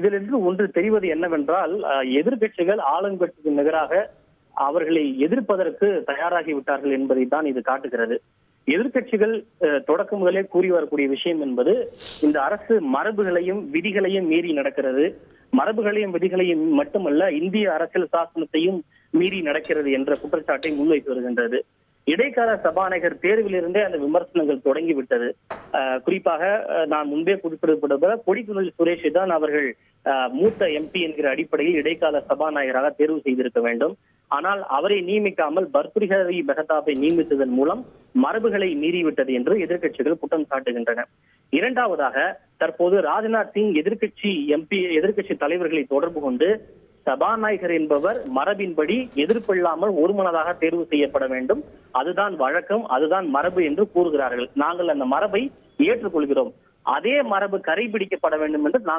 இதிலிருந்து ஒன்று தெரிவது என்னவென்றால், எதிர்கட்சிகள் ஆளுங்கட்சிக்கு நிகராக அவர்களை எதிர்ப்பதற்கு தயாராகி விட்டார்கள் என்பதை தான் இது காட்டுகிறது. எதிர்கட்சிகள் தொடக்க முதலே கூறி வரக்கூடிய விஷயம் என்பது, இந்த அரசு மரபுகளையும் விதிகளையும் மீறி நடக்கிறது, மரபுகளையும் விதிகளையும் மட்டுமல்ல இந்திய அரசியல் சாசனத்தையும் மீறி நடக்கிறது என்ற குற்றச்சாட்டை முன்வைத்து வருகின்றது. இடைக்கால சபாநாயகர் தேர்விலிருந்தே அந்த விமர்சனங்கள் தொடங்கிவிட்டது. குறிப்பாக நான் முன்பே குறிப்பிடப்பட்ட கொடிக்குழல் சுரேஷ் தான் அவர்கள் மூத்த எம்பி என்கிற அடிப்படையில் இடைக்கால சபாநாயகராக தேர்வு செய்திருக்க வேண்டும். ஆனால் அவரை நியமிக்காமல் பர்த்ருஹரி மெஹதாபை நியமித்ததன் மூலம் மரபுகளை மீறிவிட்டது என்று எதிர்கட்சிகள் குற்றம் சாட்டுகின்றன. இரண்டாவதாக, தற்போது ராஜ்நாத் சிங் எதிர்கட்சி தலைவர்களை தொடர்பு கொண்டு சபாநாயகர் என்பவர் மரபின்படி எதிர்ப்பில்லாமல் ஒருமனதாக தேர்வு செய்யப்பட வேண்டும், அதுதான் வழக்கம், அதுதான் மரபு என்று கூறுகிறார்கள். நாங்கள் அந்த மரபை ஏற்றுக்கொள்கிறோம். அதே மரபு கடைபிடிக்கப்பட வேண்டும் என்று நாங்கள்